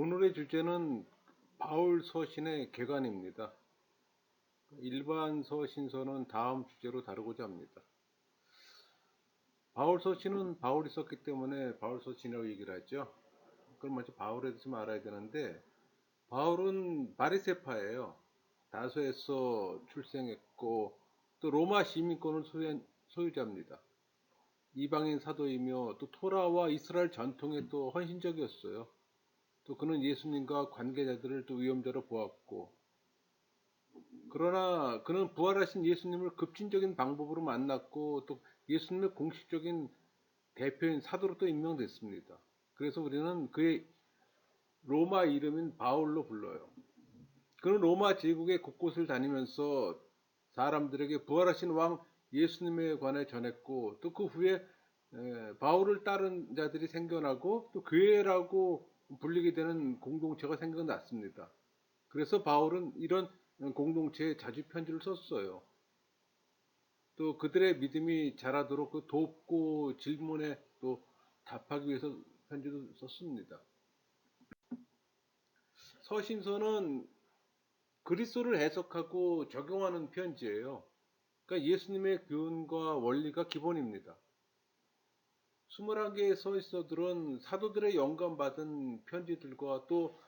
오늘의 주제는 바울 서신의 개관입니다. 일반 서신서는 다음 주제로 다루고자 합니다. 바울 서신은 바울이 썼기 때문에 바울 서신이라고 얘기를 하죠. 그걸 먼저 바울에 대해서 알아야 되는데, 바울은 바리새파예요. 다소에서 출생했고 또 로마 시민권을 소유자입니다. 이방인 사도이며 또 토라와 이스라엘 전통에 또 헌신적이었어요. 또 그는 예수님과 관계자들을 또 위험자로 보았고, 그러나 그는 부활하신 예수님을 급진적인 방법으로 만났고 또 예수님의 공식적인 대표인 사도로 또 임명됐습니다. 그래서 우리는 그의 로마 이름인 바울로 불러요. 그는 로마 제국의 곳곳을 다니면서 사람들에게 부활하신 왕 예수님에 관해 전했고, 또 그 후에 바울을 따른 자들이 생겨나고 또 교회라고 불리게 되는 공동체가 생겨났습니다. 그래서 바울은 이런 공동체에 자주 편지를 썼어요. 또 그들의 믿음이 자라도록 그 돕고 질문에 또 답하기 위해서 편지도 썼습니다. 서신서는 그리스도를 해석하고 적용하는 편지예요. 그러니까 예수님의 교훈과 원리가 기본입니다. 21개의 서신서들은 사도들의 영감받은 편지들과 또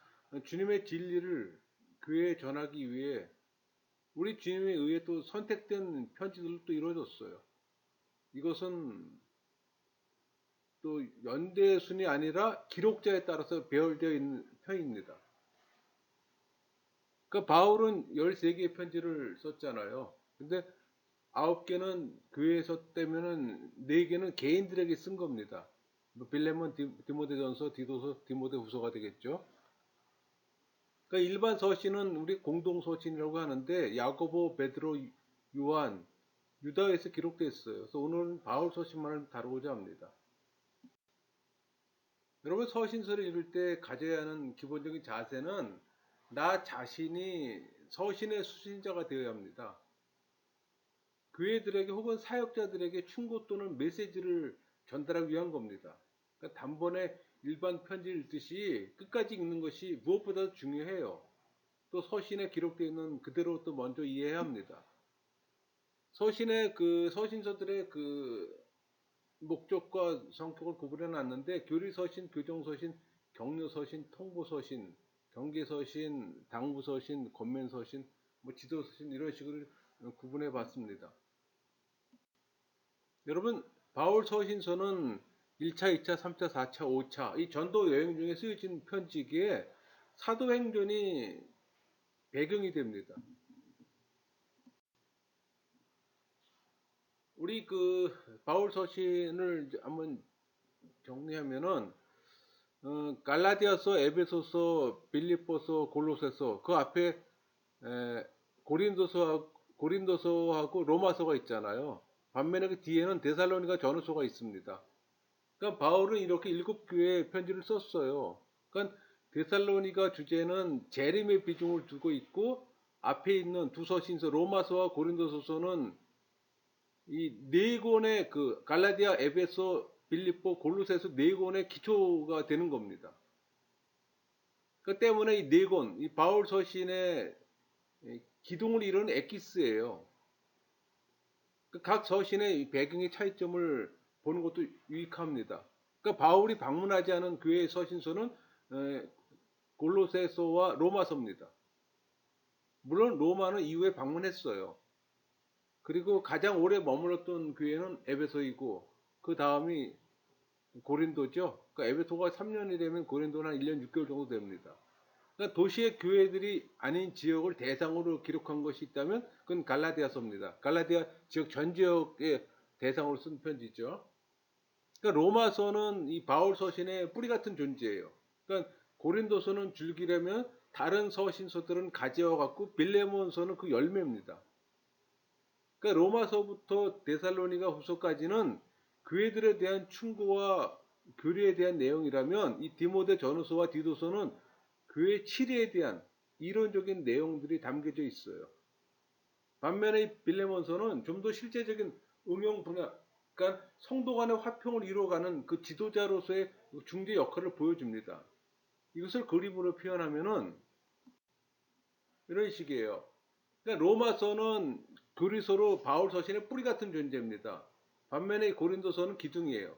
주님의 진리를 교회에 전하기 위해 우리 주님에 의해 또 선택된 편지들도 이루어졌어요. 이것은 또 연대순이 아니라 기록자에 따라서 배열되어 있는 편입니다. 그러니까 바울은 13개의 편지를 썼잖아요. 근데 9개는 교회에 썼다면은 4개는 개인들에게 쓴 겁니다. 빌레몬, 디모데전서, 디도서, 디모데후서가 되겠죠. 그러니까 일반 서신은 우리 공동 서신이라고 하는데 야고보, 베드로, 요한, 유다에서 기록되어 있어요. 그래서 오늘은 바울 서신만을 다루고자 합니다. 여러분, 서신서를 읽을 때 가져야 하는 기본적인 자세는 나 자신이 서신의 수신자가 되어야 합니다. 교회들에게 혹은 사역자들에게 충고 또는 메시지를 전달하기 위한 겁니다. 그러니까 단번에 일반 편지를 읽듯이 끝까지 읽는 것이 무엇보다도 중요해요. 또 서신에 기록되어 있는 그대로 또 먼저 이해해야 합니다. 서신의 서신서들의 목적과 성격을 구분해 놨는데, 교리서신, 교정서신, 격려서신, 통보서신, 경계서신, 당부서신, 권면서신, 지도서신, 이런 식으로 구분해 봤습니다. 여러분, 바울 서신서는 1차, 2차, 3차, 4차, 5차 이 전도 여행 중에 쓰여진 편지기에 사도행전이 배경이 됩니다. 우리 바울 서신을 한번 정리하면은 갈라디아서, 에베소서, 빌립보서, 골로새서, 그 앞에 고린도서하고 로마서가 있잖아요. 반면에 그 뒤에는 데살로니가 전후서가 있습니다. 그러니까 바울은 이렇게 7교회에 편지를 썼어요. 그러니까 데살로니가 주제는 재림의 비중을 두고 있고, 앞에 있는 두 서신서 로마서와 고린도서서는 이 네 권의 갈라디아, 에베소, 빌립보, 골로새서 네 권의 기초가 되는 겁니다. 그 때문에 이 네 권, 이 바울 서신의 기둥을 이루는 엑기스예요. 각 서신의 배경의 차이점을 보는 것도 유익합니다. 그러니까 바울이 방문하지 않은 교회의 서신서는 골로새서와 로마서입니다. 물론 로마는 이후에 방문했어요. 그리고 가장 오래 머물렀던 교회는 에베소이고, 그 다음이 고린도죠. 그러니까 에베소가 3년이 되면 고린도는 한 1년 6개월 정도 됩니다. 그러니까 도시의 교회들이 아닌 지역을 대상으로 기록한 것이 있다면 그건 갈라디아서입니다. 갈라디아 지역 전 지역의 대상으로 쓴 편지죠. 그러니까 로마서는 이 바울 서신의 뿌리 같은 존재예요. 그러니까 고린도서는 줄기라면 다른 서신서들은 가지와 같고, 빌레몬서는 그 열매입니다. 그러니까 로마서부터 데살로니가 후서까지는 교회들에 대한 충고와 교리에 대한 내용이라면, 이 디모데 전후서와 디도서는 교회 치리에 대한 이론적인 내용들이 담겨져 있어요. 반면에 이 빌레몬서는 좀 더 실제적인 응용 분야, 그러니까 성도 간의 화평을 이루어가는 그 지도자로서의 중재 역할을 보여줍니다. 이것을 그림으로 표현하면은 이런 식이에요. 그러니까 로마서는 교리서로 바울 서신의 뿌리 같은 존재입니다. 반면에 고린도서는 기둥이에요.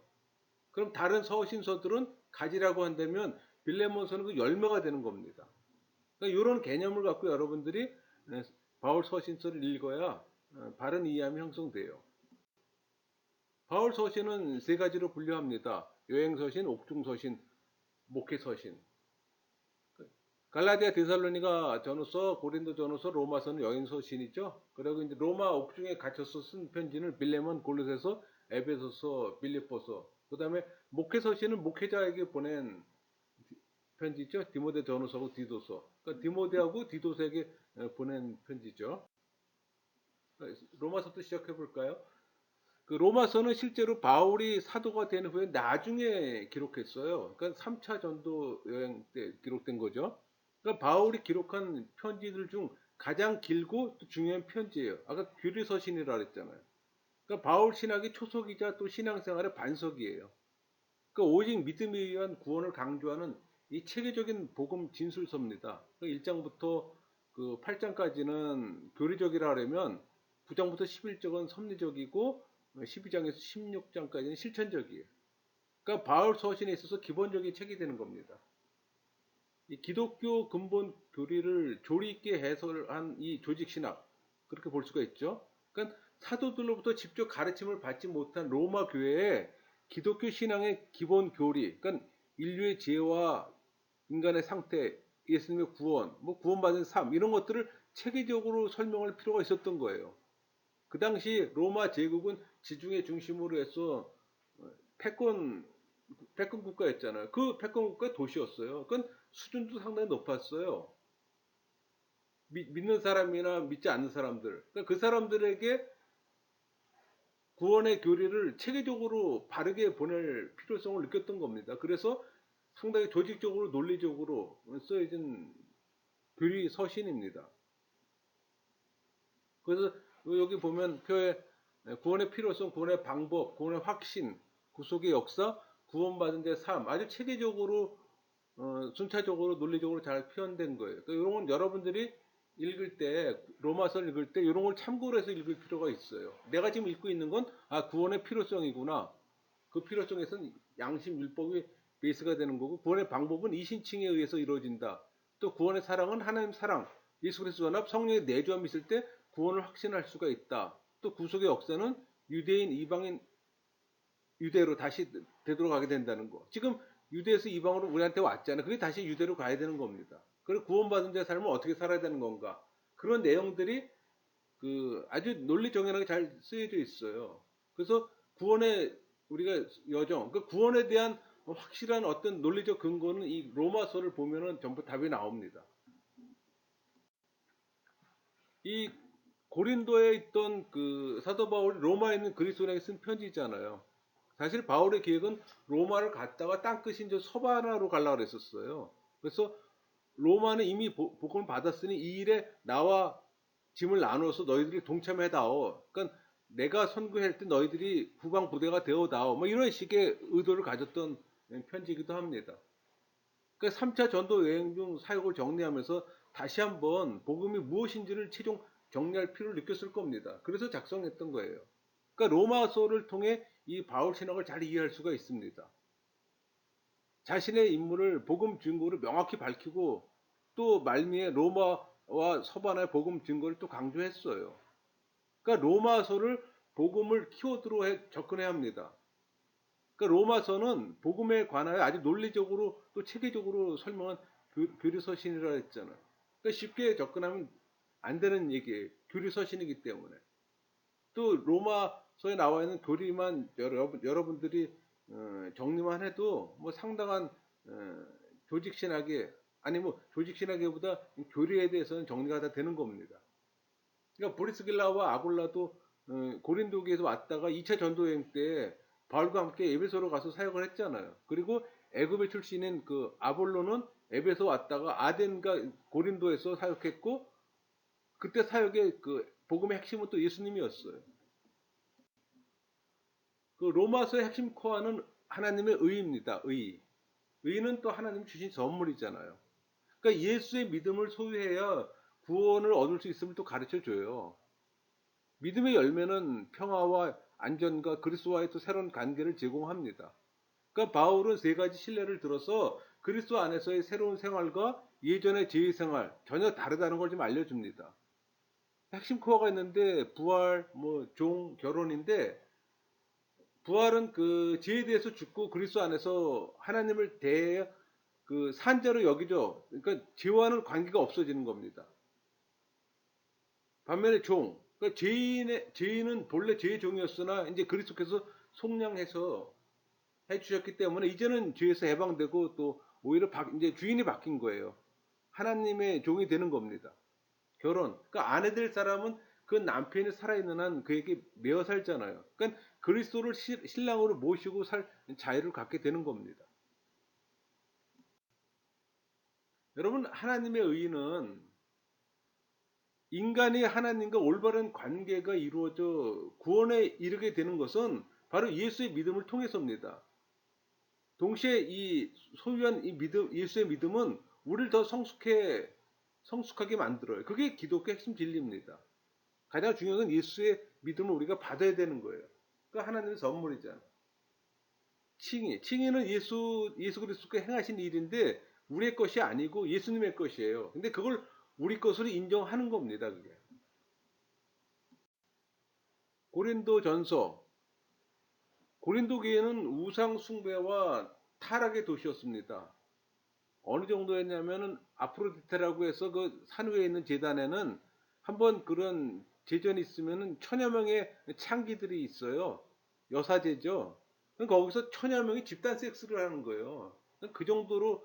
그럼 다른 서신서들은 가지라고 한다면 빌레몬서는 그 열매가 되는 겁니다. 그러니까 이런 개념을 갖고 여러분들이 바울 서신서를 읽어야 바른 이해함이 형성돼요. 바울 서신은 세 가지로 분류합니다. 여행서신, 옥중서신, 목회서신. 갈라디아, 데살로니가 전후서, 고린도 전후서, 로마서는 여행서신이죠. 그리고 이제 로마 옥중에 갇혀서 쓴 편지는 빌레몬, 골로새서, 에베소서, 빌립보서. 그다음에 목회서신은 목회자에게 보낸 편지죠. 디모데 전후서고 디도서. 그러니까 디모데하고 디도서에게 보낸 편지죠. 로마서부터 시작해 볼까요? 그 로마서는 실제로 바울이 사도가 된 후에 나중에 기록했어요. 그러니까 3차 전도 여행 때 기록된 거죠. 그러니까 바울이 기록한 편지들 중 가장 길고 또 중요한 편지예요. 아까 교리서신이라 그랬잖아요. 그러니까 바울 신학의 초석이자 또 신앙생활의 반석이에요. 그러니까 오직 믿음에 의한 구원을 강조하는 이 체계적인 복음 진술서입니다. 그러니까 1장부터 그 8장까지는 교리적이라 하려면 9장부터 11장은 섭리적이고 12장에서 16장까지는 실천적이에요. 그러니까 바울 서신에 있어서 기본적인 책이 되는 겁니다. 이 기독교 근본 교리를 조리 있게 해설한 이 조직 신학 그렇게 볼 수가 있죠. 그러니까 사도들로부터 직접 가르침을 받지 못한 로마 교회에 기독교 신앙의 기본 교리, 그러니까 인류의 죄와 인간의 상태, 예수님의 구원, 뭐 구원받은 삶 이런 것들을 체계적으로 설명할 필요가 있었던 거예요. 그 당시 로마 제국은 지중해 중심으로 해서 패권 국가였잖아요. 그 패권 국가의 도시였어요. 그건 수준도 상당히 높았어요. 믿는 사람이나 믿지 않는 사람들. 그러니까 그 사람들에게 구원의 교리를 체계적으로 바르게 보낼 필요성을 느꼈던 겁니다. 그래서 상당히 조직적으로 논리적으로 써진 교리 서신입니다. 그래서 여기 보면 표에 구원의 필요성, 구원의 방법, 구원의 확신, 구속의 역사, 구원받은 자의 삶 아주 체계적으로 순차적으로 논리적으로 잘 표현된 거예요. 그러니까 이런 건 여러분들이 읽을 때 로마서를 읽을 때 이런 걸 참고로 해서 읽을 필요가 있어요. 내가 지금 읽고 있는 건 구원의 필요성이구나. 그 필요성에서는 양심 율법이 베이스가 되는 거고 구원의 방법은 이신칭에 의해서 이루어진다. 또 구원의 사랑은 하나님 사랑, 예수 그리스도 연합, 성령의 내주함이 있을 때 구원을 확신할 수가 있다. 또 구속의 역사는 유대인, 이방인, 유대로 다시 되돌아가게 된다는 거. 지금 유대에서 이방으로 우리한테 왔잖아요. 그게 다시 유대로 가야 되는 겁니다. 그리고 구원받은 자의 삶을 어떻게 살아야 되는 건가. 그런 내용들이 그 아주 논리 정연하게 잘 쓰여져 있어요. 그래서 구원의 우리가 여정, 그 구원에 대한 확실한 어떤 논리적 근거는 이 로마서를 보면은 전부 답이 나옵니다. 이 고린도에 있던 그 사도 바울이 로마에 있는 그리스도인에게 쓴 편지잖아요. 사실 바울의 계획은 로마를 갔다가 땅끝인 저 서바나로 가려고 그랬었어요. 그래서 로마는 이미 복음을 받았으니 이 일에 나와 짐을 나눠서 너희들이 동참해다오. 그러니까 내가 선교할 때 너희들이 후방 부대가 되어다오. 뭐 이런 식의 의도를 가졌던 편지이기도 합니다. 그러니까 3차 전도 여행 중 사역을 정리하면서 다시 한번 복음이 무엇인지를 최종 정리할 필요를 느꼈을 겁니다. 그래서 작성했던 거예요. 그러니까 로마서를 통해 이 바울 신학을 잘 이해할 수가 있습니다. 자신의 인물을 복음 증거로 명확히 밝히고 또 말미에 로마와 서바나의 복음 증거를 또 강조했어요. 그러니까 로마서를 복음을 키워드로 접근해야 합니다. 그러니까 로마서는 복음에 관하여 아주 논리적으로 또 체계적으로 설명한 교리서신이라 했잖아요. 그러니까 쉽게 접근하면 안 되는 얘기예요. 교리서신이기 때문에. 또 로마서에 나와 있는 교리만 여러분들이 정리만 해도 뭐 상당한 조직 신학에 아니 뭐 조직 신학에보다 교리에 대해서는 정리가 다 되는 겁니다. 그러니까 브리스길라와 아굴라도 고린도교에서 왔다가 2차 전도 여행 때 바울과 함께 에베소로 가서 사역을 했잖아요. 그리고 애굽의 출신인 그 아볼로는 에베소 왔다가 아덴과 고린도에서 사역했고 그때 사역의 그 복음의 핵심은 또 예수님이었어요. 그 로마서의 핵심 코어는 하나님의 의입니다. 의. 의는 또 하나님 주신 선물이잖아요. 그러니까 예수의 믿음을 소유해야 구원을 얻을 수 있음을 또 가르쳐 줘요. 믿음의 열매는 평화와 안전과 그리스도와의 또 새로운 관계를 제공합니다. 그러니까 바울은 세 가지 신뢰를 들어서 그리스도 안에서의 새로운 생활과 예전의 죄의 생활 전혀 다르다는 걸 좀 알려줍니다. 핵심 코어가 있는데 부활, 뭐 종, 결혼인데 부활은 그 죄에 대해서 죽고 그리스도 안에서 하나님을 대해 그 산자로 여기죠. 그러니까 죄와는 관계가 없어지는 겁니다. 반면에 종, 그러니까 죄인은 본래 죄의 종이었으나 이제 그리스도께서 속량해서 해주셨기 때문에 이제는 죄에서 해방되고 또 오히려 이제 주인이 바뀐 거예요. 하나님의 종이 되는 겁니다. 결혼. 그러니까 아내 될 사람은 그 남편이 살아있는 한 그에게 매어 살잖아요. 그러니까 그리스도를 신랑으로 모시고 살 자유를 갖게 되는 겁니다. 여러분, 하나님의 의는 인간이 하나님과 올바른 관계가 이루어져 구원에 이르게 되는 것은 바로 예수의 믿음을 통해서입니다. 동시에 이 소유한 이 믿음, 예수의 믿음은 우리를 더 성숙하게 만들어요. 그게 기독교 핵심 진리입니다. 가장 중요한 건 예수의 믿음을 우리가 받아야 되는 거예요. 그러니까 하나님의 선물이잖아. 칭의는 예수 그리스도께 행하신 일인데 우리의 것이 아니고 예수님의 것이에요. 근데 그걸 우리 것으로 인정하는 겁니다. 그게. 고린도 교회는 우상 숭배와 타락의 도시였습니다. 어느 정도였냐면은 아프로디테라고 해서 그 산 위에 있는 제단에는 한번 그런 제전이 있으면은 천여 명의 창기들이 있어요. 여사제죠. 그러니까 거기서 천여 명이 집단 섹스를 하는 거예요. 그 정도로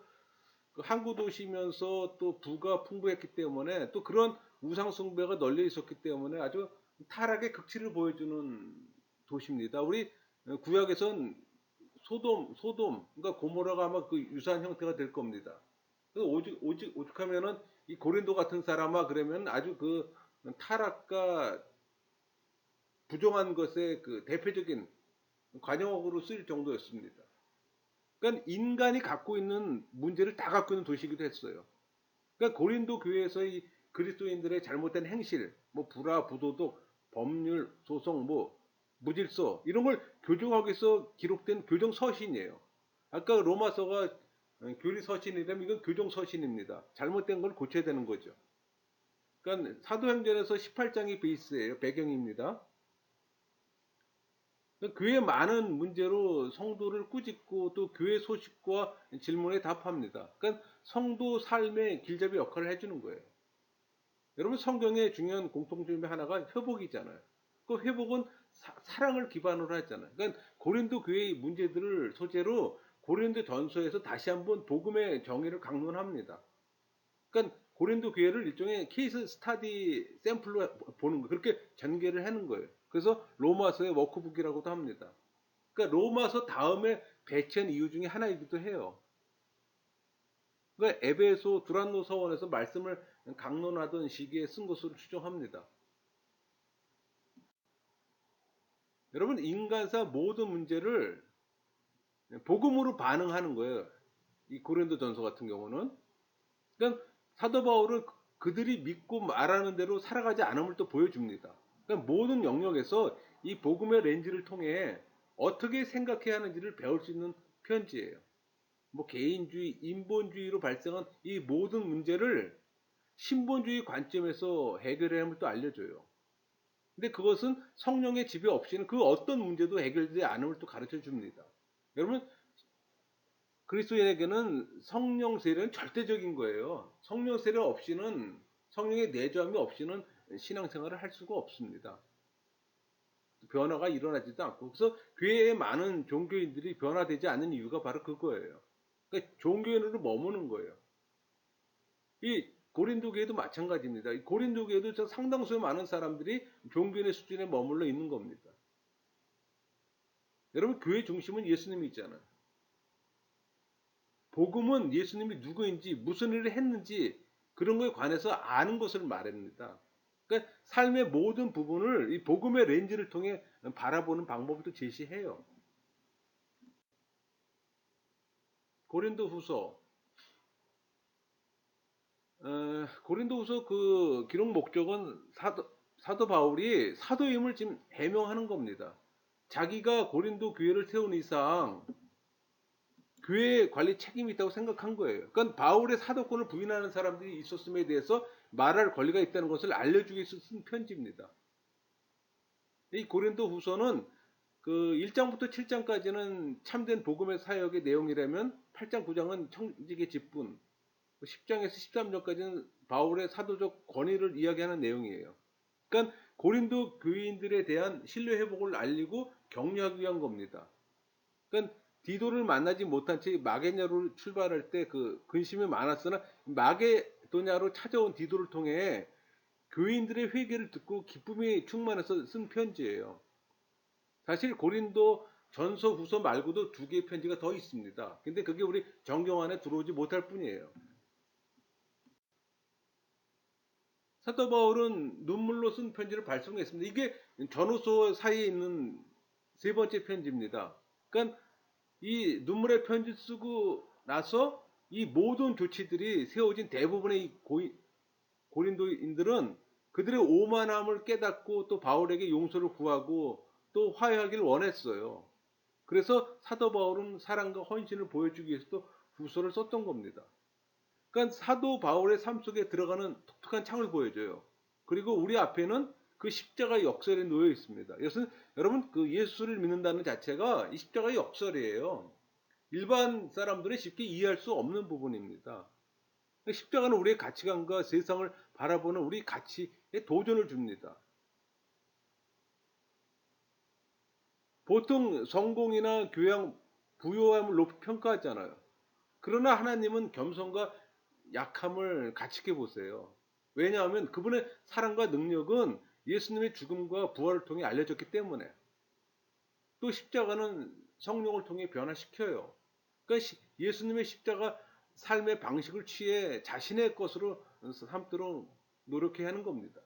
그 항구 도시면서 또 부가 풍부했기 때문에 또 그런 우상 숭배가 널려 있었기 때문에 아주 타락의 극치를 보여주는 도시입니다. 우리 구약에선 그러니까 고모라가 아마 그 유사한 형태가 될 겁니다. 오죽하면은 이 고린도 같은 사람아 그러면 아주 그 타락과 부정한 것의 그 대표적인 관용어로 쓰일 정도였습니다. 그러니까 인간이 갖고 있는 문제를 다 갖고 있는 도시이기도 했어요. 그러니까 고린도 교회에서의 그리스도인들의 잘못된 행실, 뭐 불화, 부도덕, 법률, 소송, 뭐 무질서 이런 걸 교정하기 위해서 기록된 교정 서신이에요. 아까 로마서가 교리 서신이라면 이건 교정 서신입니다. 잘못된 걸 고쳐야 되는 거죠. 그러니까 사도행전에서 18장이 베이스예요. 배경입니다. 그러니까 교회 많은 문제로 성도를 꾸짖고 또 교회 소식과 질문에 답합니다. 그러니까 성도 삶의 길잡이 역할을 해주는 거예요. 여러분 성경의 중요한 공통점이 하나가 회복이잖아요. 그 회복은 사랑을 기반으로 하잖아요. 그러니까 고린도 교회의 문제들을 소재로 고린도 전서에서 다시 한번 복음의 정의를 강론합니다. 그러니까 고린도 교회를 일종의 케이스 스타디 샘플로 보는 거 그렇게 전개를 하는 거예요. 그래서 로마서의 워크북이라고도 합니다. 그러니까 로마서 다음에 배치한 이유 중에 하나이기도 해요. 그러니까 에베소 두란노 서원에서 말씀을 강론하던 시기에 쓴 것으로 추정합니다. 여러분 인간사 모든 문제를 복음으로 반응하는 거예요. 이 고린도 전서 같은 경우는. 그러니까 사도 바울은 그들이 믿고 말하는 대로 살아가지 않음을 또 보여줍니다. 그러니까 모든 영역에서 이 복음의 렌즈를 통해 어떻게 생각해야 하는지를 배울 수 있는 편지예요. 뭐 개인주의, 인본주의로 발생한 이 모든 문제를 신본주의 관점에서 해결해야 함을 또 알려줘요. 근데 그것은 성령의 지배 없이는 그 어떤 문제도 해결되지 않음을 또 가르쳐 줍니다. 여러분, 그리스도인에게는 성령 세례는 절대적인 거예요. 성령 세례 없이는, 성령의 내주함이 없이는 신앙생활을 할 수가 없습니다. 변화가 일어나지도 않고. 그래서 교회에 많은 종교인들이 변화되지 않는 이유가 바로 그거예요. 그러니까 종교인으로 머무는 거예요. 이 고린도 교회도 마찬가지입니다. 이 고린도 교회도 상당수의 많은 사람들이 종교인의 수준에 머물러 있는 겁니다. 여러분 교회 중심은 예수님이 있잖아요. 복음은 예수님이 누구인지 무슨 일을 했는지 그런 거에 관해서 아는 것을 말합니다. 그러니까 삶의 모든 부분을 이 복음의 렌즈를 통해 바라보는 방법을 또 제시해요. 그러니까 고린도 교회도 마찬가지입니다. 이 고린도 교회도 상당수의 많은 사람들이 종교인의 수준에 머물러 있는 겁니다. 여러분 교회 중심은 예수님이 있잖아요. 복음은 예수님이 누구인지 무슨 일을 했는지 그런 거에 관해서 아는 것을 말합니다. 그러니까 삶의 모든 부분을 이 복음의 렌즈를 통해 바라보는 방법을 또 제시해요. 고린도후서 고린도후서 그 기록 목적은 사도 바울이 사도임을 지금 해명하는 겁니다. 자기가 고린도 교회를 세운 이상 교회 관리 책임이 있다고 생각한 거예요. 그러니까 바울의 사도권을 부인하는 사람들이 있었음에 대해서 말할 권리가 있다는 것을 알려주기 위해서 쓴 편지입니다. 이 고린도 후서는 그 1장부터 7장까지는 참된 복음의 사역의 내용이라면 8장, 9장은 청직의 직분, 10장에서 13장까지는 바울의 사도적 권위를 이야기하는 내용이에요. 그러니까 고린도 교인들에 대한 신뢰 회복을 알리고 격려하기 위한 겁니다. 그러니까 디도를 만나지 못한 채 마게냐로 출발할 때 그 근심이 많았으나 마게도냐로 찾아온 디도를 통해 교인들의 회개를 듣고 기쁨이 충만해서 쓴 편지예요. 사실 고린도 전서 후서 말고도 두 개의 편지가 더 있습니다. 근데 그게 우리 정경 안에 들어오지 못할 뿐이에요. 사도 바울은 눈물로 쓴 편지를 발송했습니다. 이게 전후서 사이에 있는 세 번째 편지입니다. 그러니까 이 눈물의 편지 쓰고 나서 이 모든 조치들이 세워진 대부분의 고린도인들은 그들의 오만함을 깨닫고 또 바울에게 용서를 구하고 또 화해하기를 원했어요. 그래서 사도 바울은 사랑과 헌신을 보여주기 위해서도 후서를 썼던 겁니다. 그러니까 사도 바울의 삶 속에 들어가는 독특한 창을 보여줘요. 그리고 우리 앞에는 그 십자가 역설에 놓여 있습니다. 이것은 여러분 그 예수를 믿는다는 자체가 이 십자가의 역설이에요. 일반 사람들은 쉽게 이해할 수 없는 부분입니다. 십자가는 우리의 가치관과 세상을 바라보는 우리 가치에 도전을 줍니다. 보통 성공이나 교양, 부요함을 높이 평가하잖아요. 그러나 하나님은 겸손과 약함을 같이 있게 보세요. 왜냐하면 그분의 사랑과 능력은 예수님의 죽음과 부활을 통해 알려졌기 때문에. 또 십자가는 성령을 통해 변화시켜요. 그러니까 예수님의 십자가 삶의 방식을 취해 자신의 것으로 삼도록 노력해야 하는 겁니다.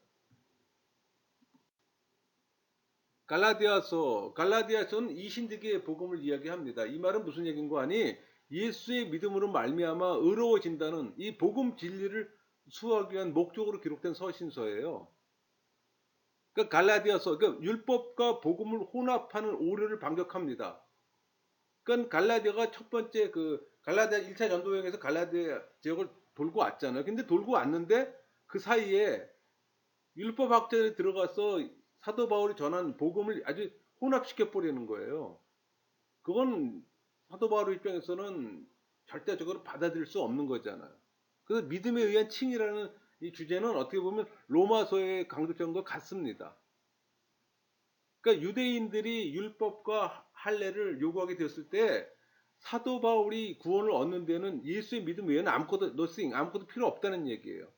갈라디아서는 이신득의 복음을 이야기합니다. 이 말은 무슨 얘기인고 하니 예수의 믿음으로 말미암아 의로워진다는 이 복음 진리를 수호하기 위한 목적으로 기록된 서신서예요. 그러니까 갈라디아서, 그러니까 율법과 복음을 혼합하는 오류를 반격합니다. 그러니까 갈라디아가 첫 번째 그 갈라디아 1차 전도 여행에서 갈라디아 지역을 돌고 왔잖아요. 근데 돌고 왔는데 그 사이에 율법 학자들이 들어가서 사도 바울이 전한 복음을 아주 혼합시켜 버리는 거예요. 그건 사도 바울 입장에서는 절대적으로 받아들일 수 없는 거잖아요. 그래서 믿음에 의한 칭이라는 이 주제는 어떻게 보면 로마서의 강조점과 같습니다. 그러니까 유대인들이 율법과 할례를 요구하게 되었을 때 사도 바울이 구원을 얻는 데는 예수의 믿음 외에는 아무것도 필요 없다는 얘기예요.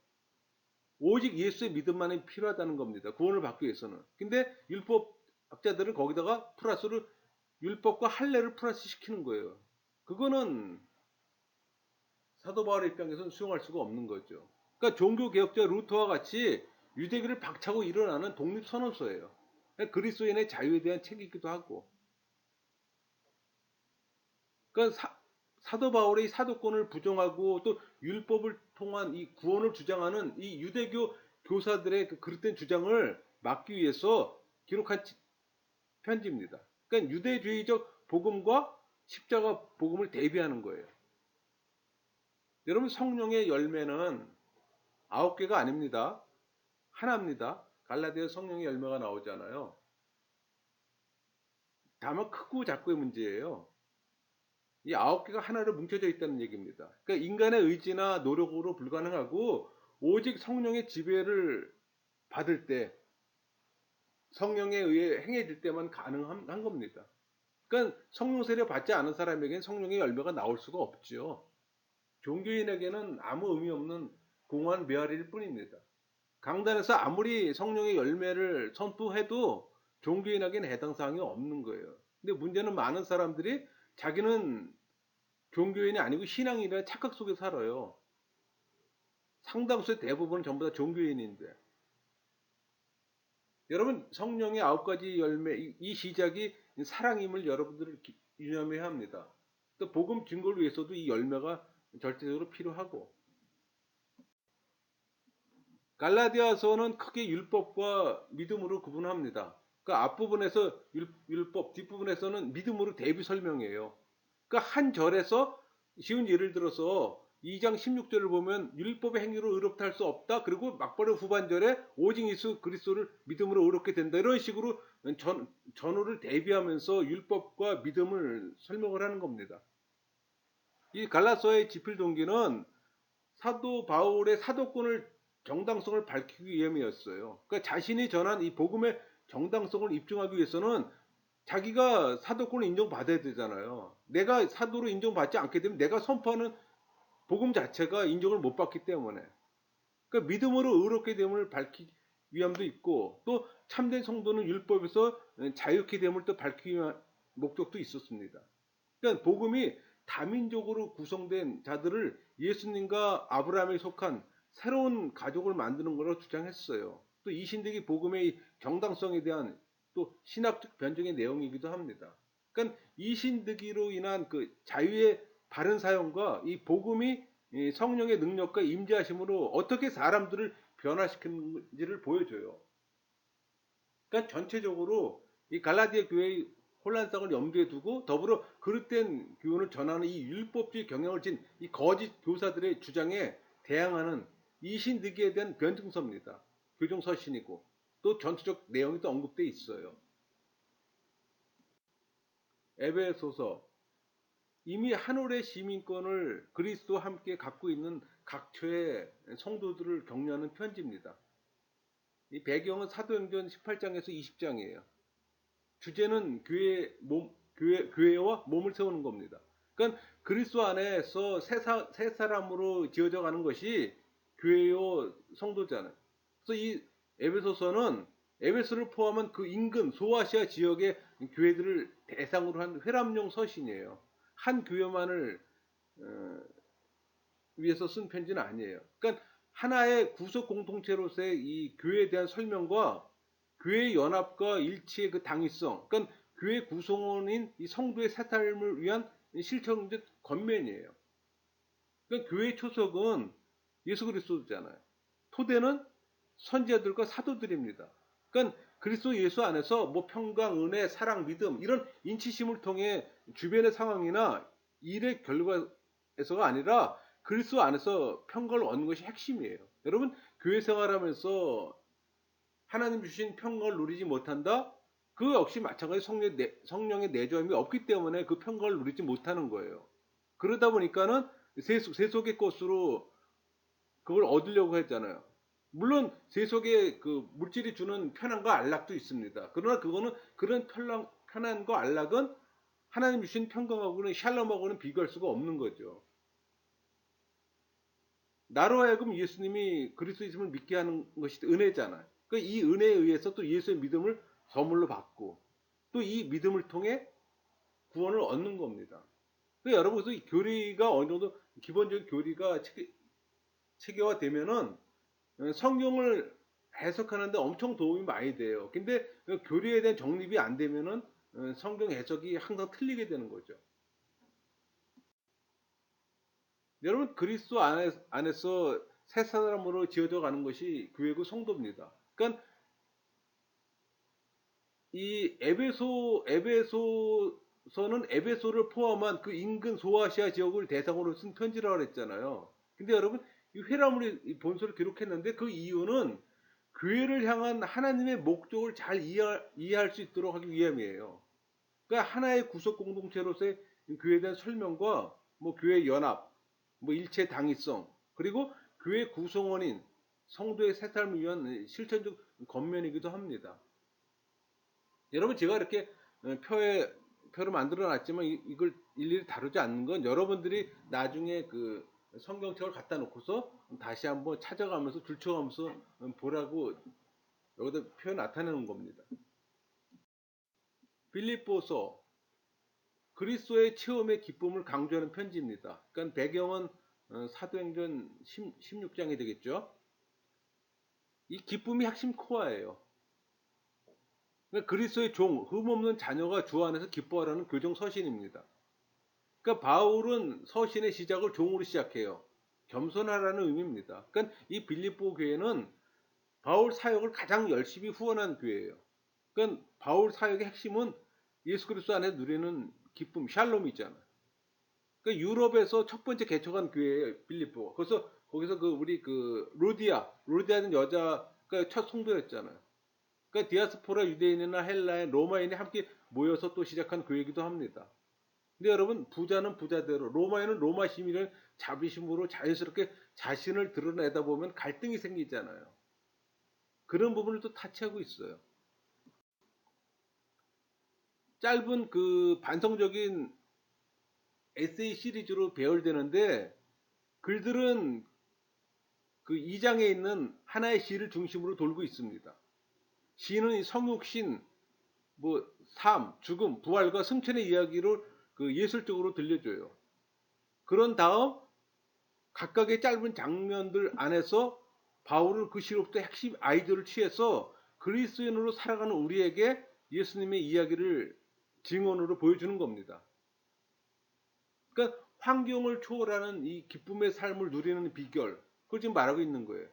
오직 예수의 믿음만이 필요하다는 겁니다. 구원을 받기 위해서는. 근데 율법학자들은 거기다가 플러스를 율법과 할례를 플러스 시키는 거예요. 그거는 사도 바울의 입장에서는 수용할 수가 없는 거죠. 그러니까 종교개혁자 루터와 같이 유대교를 박차고 일어나는 독립선언서예요. 그리스도인의 자유에 대한 책이기도 하고. 그러니까 사도 바울의 사도권을 부정하고 또 율법을 통한 이 구원을 주장하는 이 유대교 교사들의 그 그릇된 주장을 막기 위해서 기록한 편지입니다. 그러니까 유대주의적 복음과 십자가 복음을 대비하는 거예요. 여러분 성령의 열매는 9개가 아닙니다. 하나입니다. 갈라디아 성령의 열매가 나오잖아요. 다만 크고 작고의 문제예요. 이 9개가 하나로 뭉쳐져 있다는 얘기입니다. 그러니까 인간의 의지나 노력으로 불가능하고 오직 성령의 지배를 받을 때 성령에 의해 행해질 때만 가능한 겁니다. 그러니까 성령 세례 받지 않은 사람에게는 성령의 열매가 나올 수가 없죠. 종교인에게는 아무 의미 없는 공허한 메아리일 뿐입니다. 강단에서 아무리 성령의 열매를 선포해도 종교인에게는 해당 사항이 없는 거예요. 근데 문제는 많은 사람들이 자기는 종교인이 아니고 신앙이라 착각 속에 살아요. 상당수의 대부분은 전부 다 종교인인데. 여러분 성령의 9가지 열매 이 시작이 사랑임을 여러분들을 유념해야 합니다. 또 복음 증거를 위해서도 이 열매가 절대적으로 필요하고, 갈라디아서는 크게 율법과 믿음으로 구분합니다. 그 앞부분에서 율법, 뒷부분에서는 믿음으로 대비 설명이에요. 그러니까 한 절에서 쉬운 예를 들어서 2장 16절을 보면 율법의 행위로 의롭다 할 수 없다. 그리고 막바로 후반절에 오직 예수 그리스도를 믿음으로 의롭게 된다. 이런 식으로 전후를 대비하면서 율법과 믿음을 설명을 하는 겁니다. 이 갈라서의 지필 동기는 사도 바울의 사도권을 정당성을 밝히기 위함이었어요. 그러니까 자신이 전한 이 복음의 정당성을 입증하기 위해서는 자기가 사도권을 인정받아야 되잖아요. 내가 사도로 인정받지 않게 되면 내가 선포하는 복음 자체가 인정을 못 받기 때문에. 그러니까 믿음으로 의롭게 됨을 밝히기 위함도 있고, 또 참된 성도는 율법에서 자유케 됨을 또 밝히기 위한 목적도 있었습니다. 그러니까 복음이 다민족으로 구성된 자들을 예수님과 아브라함에 속한 새로운 가족을 만드는 것으로 주장했어요. 또 이 신득이 복음의 정당성에 대한 또 신학적 변증의 내용이기도 합니다. 그러니까 이 신득이로 인한 그 자유의 바른 사용과 이 복음이 성령의 능력과 임재하심으로 어떻게 사람들을 변화시키는지를 보여줘요. 그러니까 전체적으로 이 갈라디아 교회의 혼란성을 염두에 두고 더불어 그릇된 교훈을 전하는 이 율법주의 경향을 진 이 거짓 교사들의 주장에 대항하는 이신득이에 대한 변증서입니다. 교정서신이고 또 전투적 내용이 또 언급되어 있어요. 에베소서, 이미 한올의 시민권을 그리스도와 함께 갖고 있는 각처의 성도들을 격려하는 편지입니다. 이 배경은 사도행전 18장에서 20장이에요. 주제는 교회와 몸을 세우는 겁니다. 그러니까 그리스도 안에서 새 사람으로 지어져 가는 것이 교회요 성도잖아요. 그래서 이 에베소서는 에베소를 포함한 그 인근 소아시아 지역의 교회들을 대상으로 한 회람용 서신이에요. 한 교회만을 위해서 쓴 편지는 아니에요. 그러니까 하나의 구속 공동체로서의 이 교회에 대한 설명과 교회 연합과 일치의 그 당위성, 그러니까 교회 구성원인 이 성도의 새 삶을 위한 실천적 권면이에요. 그러니까 교회 초석은 예수 그리스도잖아요. 토대는 선지자들과 사도들입니다. 그러니까 그리스도 예수 안에서 뭐 평강, 은혜, 사랑, 믿음 이런 인치심을 통해 주변의 상황이나 일의 결과에서가 아니라 그리스도 안에서 평강을 얻는 것이 핵심이에요. 여러분 교회 생활하면서 하나님 주신 평강을 누리지 못한다? 그 역시 마찬가지 성령의 내조함이 없기 때문에 그 평강을 누리지 못하는 거예요. 그러다 보니까는 세속의 것으로 그걸 얻으려고 했잖아요. 물론 세속의 그 물질이 주는 편안과 안락도 있습니다. 그러나 그거는 그런 편안과 안락은 하나님 주신 평강하고는 샬롬하고는 비교할 수가 없는 거죠. 나로 하여금 예수님이 그리스도이심을 믿게 하는 것이 은혜잖아요. 그러니까 이 은혜에 의해서 또 예수의 믿음을 선물로 받고 또 이 믿음을 통해 구원을 얻는 겁니다. 그러니까 여러분 그래서 이 교리가 어느 정도 기본적인 교리가 체계화되면은 성경을 해석하는데 엄청 도움이 많이 돼요. 근데 그 교리에 대한 정립이 안 되면은 성경 해석이 항상 틀리게 되는 거죠. 여러분 그리스도 안에서 새 사람으로 지어져 가는 것이 교회고 성도입니다. 그러니까 이 에베소서는 에베소를 포함한 그 인근 소아시아 지역을 대상으로 쓴 편지라고 그랬잖아요. 근데 여러분 이 회라물이 본서를 기록했는데 그 이유는 교회를 향한 하나님의 목적을 잘 이해할 수 있도록 하기 위함이에요. 그러니까 하나의 구속 공동체로서의 교회에 대한 설명과 뭐 교회 연합, 뭐 일체 당위성, 그리고 교회 구성원인 성도의 새 삶을 위한 실천적 권면이기도 합니다. 여러분 제가 이렇게 표를 만들어 놨지만 이걸 일일이 다루지 않는 건 여러분들이 나중에 그 성경책을 갖다 놓고서 다시 한번 찾아가면서 줄쳐가면서 보라고 여기다 표 나타내는 겁니다. 빌립보서, 그리스도의 체험의 기쁨을 강조하는 편지입니다. 그러니까 배경은 사도행전 16장이 되겠죠. 이 기쁨이 핵심 코어예요. 그러니까 그리스도의 종, 흠없는 자녀가 주 안에서 기뻐하라는 교정 서신입니다. 그러니까 바울은 서신의 시작을 종으로 시작해요. 겸손하라는 의미입니다. 그러니까 이 빌립보 교회는 바울 사역을 가장 열심히 후원한 교회예요. 그러니까 바울 사역의 핵심은 예수 그리스도 안에 누리는 기쁨, 샬롬이 있잖아요. 그러니까 유럽에서 첫 번째 개척한 교회예요, 빌립보. 그래서 거기서 우리 로디아는 여자가 첫 성도였잖아요. 그러니까 디아스포라 유대인이나 헬라인, 로마인이 함께 모여서 또 시작한 교회이기도 합니다. 근데 여러분, 부자는 부자대로, 로마인은 로마 시민을 자비심으로 자연스럽게 자신을 드러내다 보면 갈등이 생기잖아요. 그런 부분을 또 타치하고 있어요. 짧은 반성적인 에세이 시리즈로 배열되는데, 글들은 2장에 있는 하나의 시를 중심으로 돌고 있습니다. 시는 성육신, 삶, 죽음, 부활과 승천의 이야기를 예술적으로 들려줘요. 그런 다음 각각의 짧은 장면들 안에서 바울은 그 시로부터 핵심 아이디어를 취해서 그리스도인으로 살아가는 우리에게 예수님의 이야기를 증언으로 보여주는 겁니다. 그러니까 환경을 초월하는 이 기쁨의 삶을 누리는 비결, 그걸 지금 말하고 있는 거예요.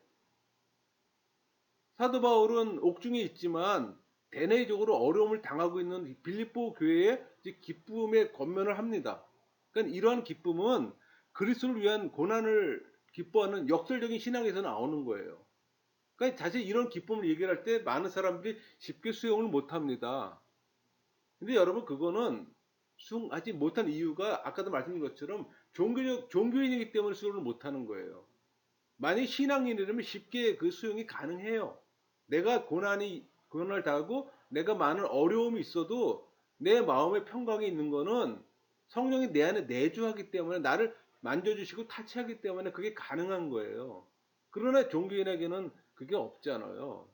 사도 바울은 옥중에 있지만 대내적으로 어려움을 당하고 있는 빌립보 교회에 기쁨의 권면을 합니다. 그러니까 이러한 기쁨은 그리스도를 위한 고난을 기뻐하는 역설적인 신앙에서 나오는 거예요. 그러니까 사실 이런 기쁨을 얘기할 때 많은 사람들이 쉽게 수용을 못합니다. 근데 여러분, 그거는 수용하지 못한 이유가 아까도 말씀드린 것처럼 종교인이기 때문에 수용을 못하는 거예요. 만약 신앙인이라면 쉽게 그 수용이 가능해요. 내가 고난을 당하고 내가 많은 어려움이 있어도 내 마음의 평강이 있는 거는 성령이 내 안에 내주하기 때문에, 나를 만져주시고 타치하기 때문에 그게 가능한 거예요. 그러나 종교인에게는 그게 없잖아요.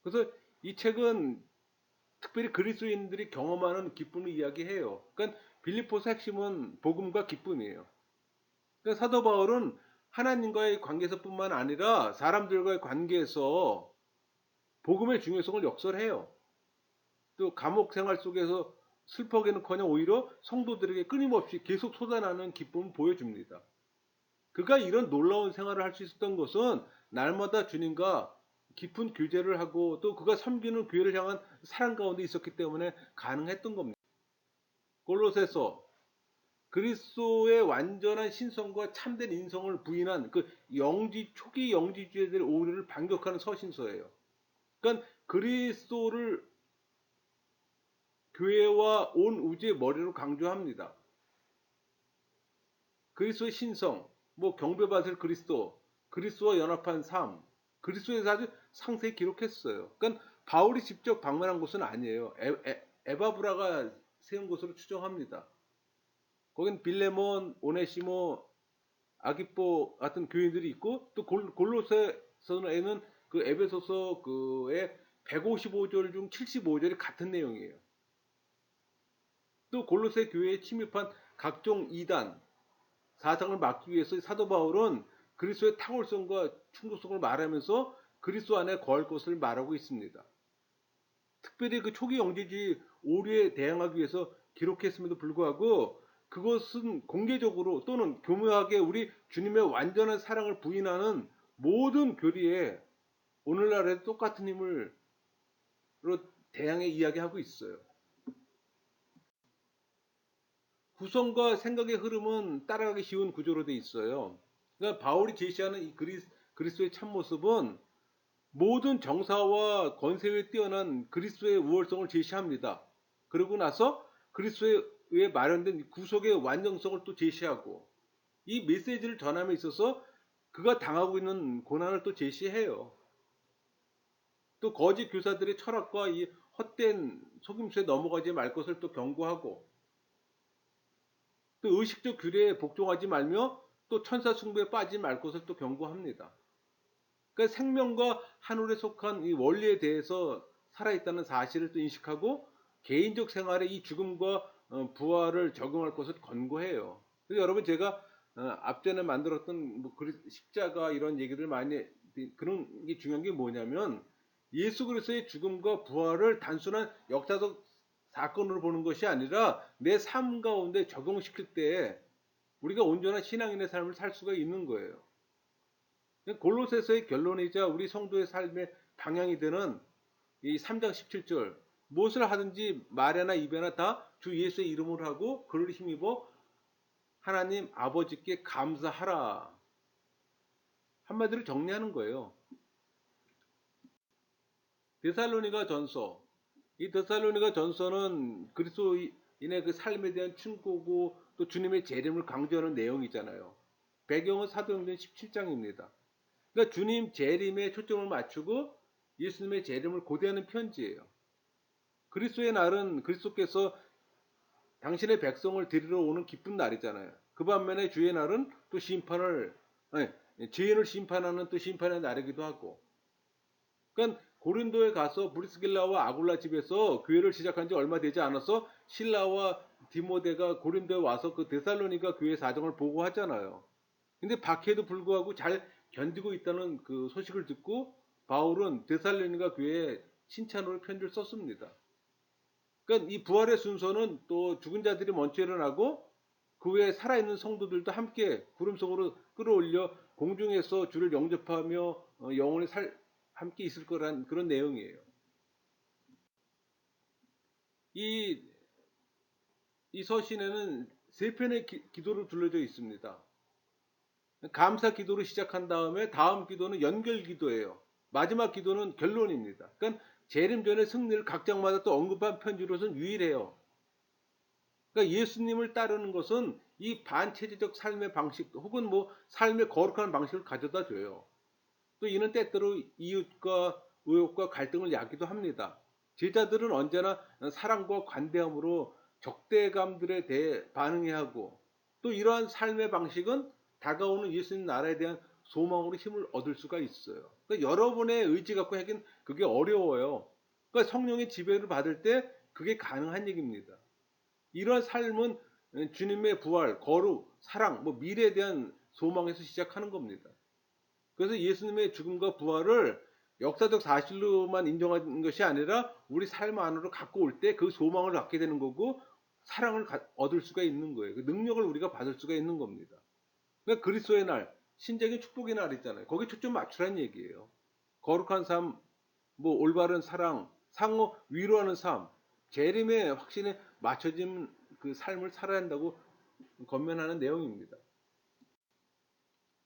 그래서 이 책은 특별히 그리스도인들이 경험하는 기쁨을 이야기해요. 그러니까 빌립보서 핵심은 복음과 기쁨이에요. 그러니까 사도 바울은 하나님과의 관계에서뿐만 아니라 사람들과의 관계에서 복음의 중요성을 역설해요. 또 감옥 생활 속에서 슬퍼하기는커녕 오히려 성도들에게 끊임없이 계속 쏟아나는 기쁨을 보여줍니다. 그가 이런 놀라운 생활을 할 수 있었던 것은 날마다 주님과 깊은 교제를 하고 또 그가 섬기는 교회를 향한 사랑 가운데 있었기 때문에 가능했던 겁니다. 골로새서, 그리스도의 완전한 신성과 참된 인성을 부인한 초기 영지주의자들의 오류를 반격하는 서신서예요. 그러니까 그리스도를 교회와 온 우주의 머리로 강조합니다. 그리스도의 신성, 경배받을 그리스도, 그리스도와 연합한 삶, 그리스도에서 아주 상세히 기록했어요. 그러니까 바울이 직접 방문한 곳은 아니에요. 에바브라가 세운 곳으로 추정합니다. 거긴 빌레몬, 오네시모, 아기뽀 같은 교인들이 있고, 또 골로새서에는 에베소서의 155절 중 75절이 같은 내용이에요. 또 골로새 교회에 침입한 각종 이단, 사상을 막기 위해서 사도 바울은 그리스도의 탁월성과 충족성을 말하면서 그리스도 안에 거할 것을 말하고 있습니다. 특별히 초기 영지주의 오류에 대항하기 위해서 기록했음에도 불구하고 그것은 공개적으로 또는 교묘하게 우리 주님의 완전한 사랑을 부인하는 모든 교리에 오늘날에도 똑같은 힘으로 대항해 이야기하고 있어요. 구성과 생각의 흐름은 따라가기 쉬운 구조로 돼 있어요. 그러니까 바울이 제시하는 이 그리스도의 참모습은 모든 정사와 권세에 뛰어난 그리스도의 우월성을 제시합니다. 그러고 나서 그리스도에 의해 마련된 구속의 완전성을 또 제시하고, 이 메시지를 전함에 있어서 그가 당하고 있는 고난을 또 제시해요. 또 거짓 교사들의 철학과 이 헛된 속임수에 넘어가지 말 것을 또 경고하고, 또 의식적 규례에 복종하지 말며 또 천사 숭배에 빠지지 말 것을 또 경고합니다. 그러니까 생명과 하늘에 속한 이 원리에 대해서 살아있다는 사실을 또 인식하고 개인적 생활에 이 죽음과 부활을 적용할 것을 권고해요. 그래서 여러분, 제가 앞전에 만들었던 십자가 이런 얘기를 많이, 그런 게 중요한 게 뭐냐면 예수 그리스도의 죽음과 부활을 단순한 역사적 사건으로 보는 것이 아니라 내 삶 가운데 적용시킬 때 우리가 온전한 신앙인의 삶을 살 수가 있는 거예요. 골로새서의 결론이자 우리 성도의 삶의 방향이 되는 이 3장 17절, 무엇을 하든지 말에나 입에나 다 주 예수의 이름으로 하고 그를 힘입어 하나님 아버지께 감사하라. 한마디로 정리하는 거예요. 데살로니가 전서. 이 데살로니가 전서는 그리스도인의 그 삶에 대한 충고고 또 주님의 재림을 강조하는 내용이잖아요. 배경은 사도행전 17장입니다. 그러니까 주님 재림에 초점을 맞추고 예수님의 재림을 고대하는 편지예요. 그리스도의 날은 그리스도께서 당신의 백성을 데리러 오는 기쁜 날이잖아요. 그 반면에 주의 날은 또 죄인을 심판하는 또 심판의 날이기도 하고. 그러니까 고린도에 가서 브리스길라와 아굴라 집에서 교회를 시작한 지 얼마 되지 않아서 실라와 디모데가 고린도에 와서 그 데살로니가 교회 사정을 보고하잖아요. 근데 박해에도 불구하고 잘 견디고 있다는 그 소식을 듣고 바울은 데살로니가 교회에 칭찬으로 편지를 썼습니다. 그러니까 이 부활의 순서는 또 죽은 자들이 먼저 일어나고 그 외에 살아있는 성도들도 함께 구름 속으로 끌어올려 공중에서 주를 영접하며 영원히 함께 있을 거란 그런 내용이에요. 이, 이 서신에는 세 편의 기도로 둘러져 있습니다. 감사 기도로 시작한 다음에 다음 기도는 연결 기도예요. 마지막 기도는 결론입니다. 그러니까 재림 전의 승리를 각 장마다 또 언급한 편지로서는 유일해요. 그러니까 예수님을 따르는 것은 이 반체제적 삶의 방식 혹은 뭐 삶의 거룩한 방식을 가져다 줘요. 또 이는 때때로 이웃과 의욕과 갈등을 야기도 합니다. 제자들은 언제나 사랑과 관대함으로 적대감들에 대해 반응해야 하고 또 이러한 삶의 방식은 다가오는 예수님 나라에 대한 소망으로 힘을 얻을 수가 있어요. 그러니까 여러분의 의지 갖고 하긴 그게 어려워요. 그러니까 성령의 지배를 받을 때 그게 가능한 얘기입니다. 이런 삶은 주님의 부활, 거룩, 사랑, 뭐 미래에 대한 소망에서 시작하는 겁니다. 그래서 예수님의 죽음과 부활을 역사적 사실로만 인정하는 것이 아니라 우리 삶 안으로 갖고 올 때 그 소망을 갖게 되는 거고 사랑을 얻을 수가 있는 거예요. 그 능력을 우리가 받을 수가 있는 겁니다. 그러니까 그리스도의 날, 신적인 축복의 날 있잖아요. 거기 초점 맞추라는 얘기예요. 거룩한 삶, 뭐 올바른 사랑, 상호 위로하는 삶, 재림의 확신에 맞춰진 그 삶을 살아야 한다고 권면하는 내용입니다.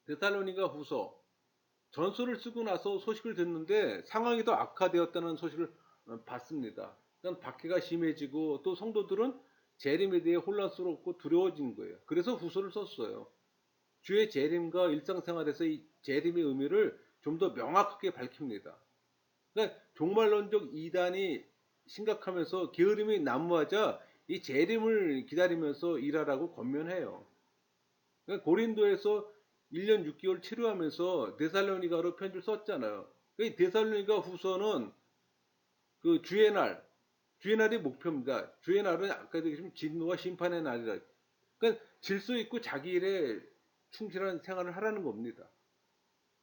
데살로니가 후서 전서를 쓰고 나서 소식을 듣는데 상황이 더 악화되었다는 소식을 받습니다. 그러니까 박해가 심해지고 또 성도들은 재림에 대해 혼란스럽고 두려워진 거예요. 그래서 후서를 썼어요. 주의 재림과 일상생활에서 이 재림의 의미를 좀 더 명확하게 밝힙니다. 그러니까 종말론적 이단이 심각하면서 게으름이 난무하자 이 재림을 기다리면서 일하라고 권면해요. 그러니까 고린도에서 1년 6개월 치료하면서 데살로니가로 편지를 썼잖아요. 그러니까 데살로니가 후서는 그 주의 날이 목표입니다. 주의 날은 아까도 얘기했지만 진노와 심판의 날이라. 그러니까 질서 있고 자기 일에 충실한 생활을 하라는 겁니다.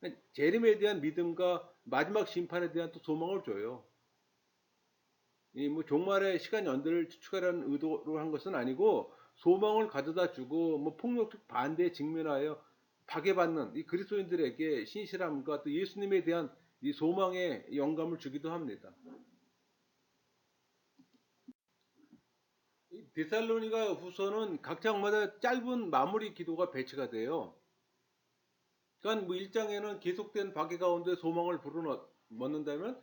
그러니까 재림에 대한 믿음과 마지막 심판에 대한 또 소망을 줘요. 이 뭐 종말의 시간 연대를 추측하라는 의도로 한 것은 아니고 소망을 가져다 주고 뭐 폭력적 반대에 직면하여 파괴받는 이 그리스도인들에게 신실함과 또 예수님에 대한 이 소망의 영감을 주기도 합니다. 이 데살로니가 후서는 각 장마다 짧은 마무리 기도가 배치가 돼요. 그러니까 뭐 1장에는 계속된 박해 가운데 소망을 불어넣는다면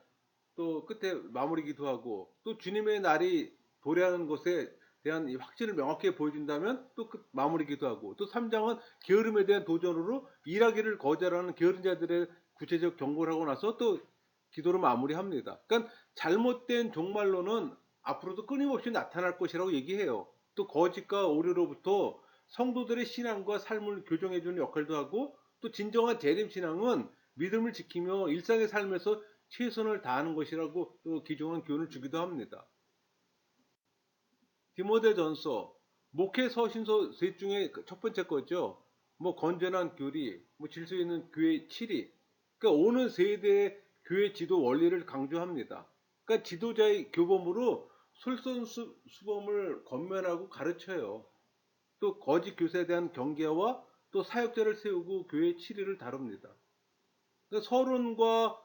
또 끝에 마무리 기도하고 또 주님의 날이 도래하는 것에 대한 확신을 명확히 보여준다면 또 마무리 기도하고 또 3장은 게으름에 대한 도전으로 일하기를 거절하는 게으른 자들의 구체적 경고를 하고 나서 또 기도로 마무리합니다. 그러니까 잘못된 종말론은 앞으로도 끊임없이 나타날 것이라고 얘기해요. 또 거짓과 오류로부터 성도들의 신앙과 삶을 교정해주는 역할도 하고 또 진정한 재림 신앙은 믿음을 지키며 일상의 삶에서 최선을 다하는 것이라고 또 기존은 교훈을 주기도 합니다. 디모데전서 목회 서신서 셋 중에 첫 번째 거죠. 뭐 건전한 교리, 뭐 질서 있는 교회 7위. 그러니까 오는 세대의 교회 지도 원리를 강조합니다. 그러니까 지도자의 교범으로 솔선수범을 권면하고 가르쳐요. 또 거짓 교사에 대한 경계와 또 사역자를 세우고 교회의 치리를 다룹니다. 그러니까 서론과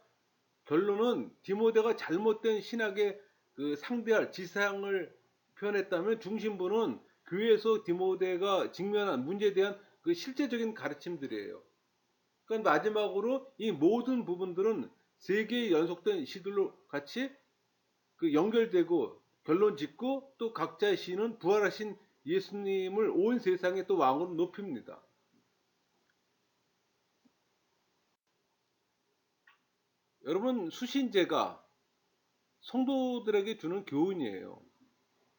결론은 디모데가 잘못된 신학의 그 상대할 지상을 표현했다면, 중심부는 교회에서 디모데가 직면한 문제에 대한 그 실제적인 가르침들이에요. 그러니까 마지막으로 이 모든 부분들은 세 개의 연속된 시들로 같이 그 연결되고 결론 짓고, 또 각자의 시는 부활하신 예수님을 온 세상에 또 왕으로 높입니다. 여러분, 수신제가 성도들에게 주는 교훈이에요.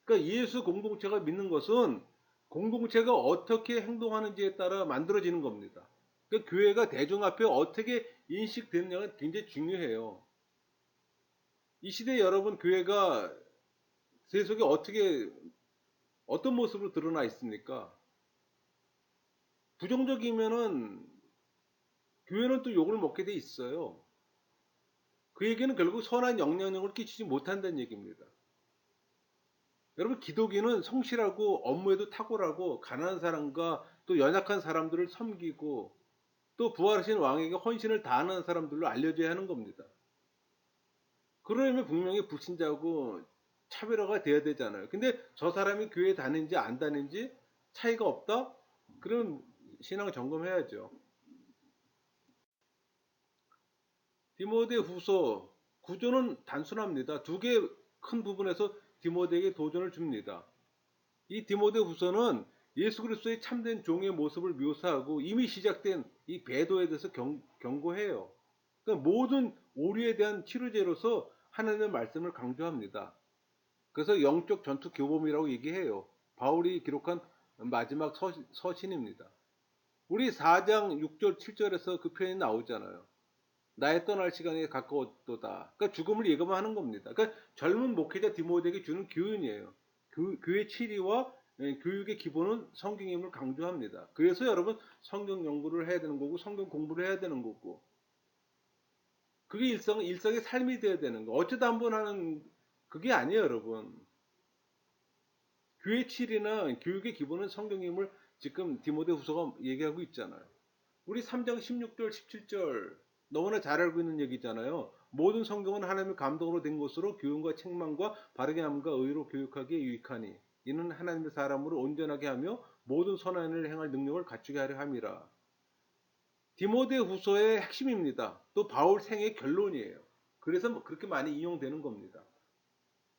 그러니까 예수 공동체가 믿는 것은 공동체가 어떻게 행동하는지에 따라 만들어지는 겁니다. 그러니까 교회가 대중 앞에 어떻게 인식되느냐가 굉장히 중요해요. 이 시대에 여러분, 교회가 세속에 어떤 모습으로 드러나 있습니까? 부정적이면은 교회는 또 욕을 먹게 돼 있어요. 그 얘기는 결국 선한 영향력을 끼치지 못한다는 얘기입니다. 여러분, 기독인은 성실하고 업무에도 탁월하고 가난한 사람과 또 연약한 사람들을 섬기고 또 부활하신 왕에게 헌신을 다하는 사람들로 알려져야 하는 겁니다. 그러려면 분명히 불신자고 차별화가 돼야 되잖아요. 근데 저 사람이 교회 다니는지 안 다니는지 차이가 없다? 그럼 신앙 점검해야죠. 디모데 후서 구조는 단순합니다. 두 개 큰 부분에서 디모데에게 도전을 줍니다. 이 디모데 후서는 예수 그리스도의 참된 종의 모습을 묘사하고 이미 시작된 이 배도에 대해서 경고해요. 그러니까 모든 오류에 대한 치료제로서 하나님의 말씀을 강조합니다. 그래서 영적 전투 교범이라고 얘기해요. 바울이 기록한 마지막 서신입니다. 우리 4장 6절 7절에서 그 표현이 나오잖아요. 나의 떠날 시간이 가까웠도다. 그러니까 죽음을 예감하는 겁니다. 그러니까 젊은 목회자 디모데에게 주는 교훈이에요. 교회 치리와 교육의 기본은 성경임을 강조합니다. 그래서 여러분, 성경 연구를 해야 되는 거고 성경 공부를 해야 되는 거고, 그게 일상의 삶이 되어야 되는 거. 어쩌다 한번 하는 그게 아니에요, 여러분. 교회 치리나 교육의 기본은 성경임을 지금 디모데 후서가 얘기하고 있잖아요. 우리 3장 16절 17절 너무나 잘 알고 있는 얘기잖아요. 모든 성경은 하나님의 감동으로 된 것으로 교훈과 책망과 바르게 함과 의로 교육하기에 유익하니 이는 하나님의 사람으로 온전하게 하며 모든 선한 일을 행할 능력을 갖추게 하려 함이라. 디모데 후서의 핵심입니다. 또 바울 생의 결론이에요. 그래서 그렇게 많이 인용되는 겁니다.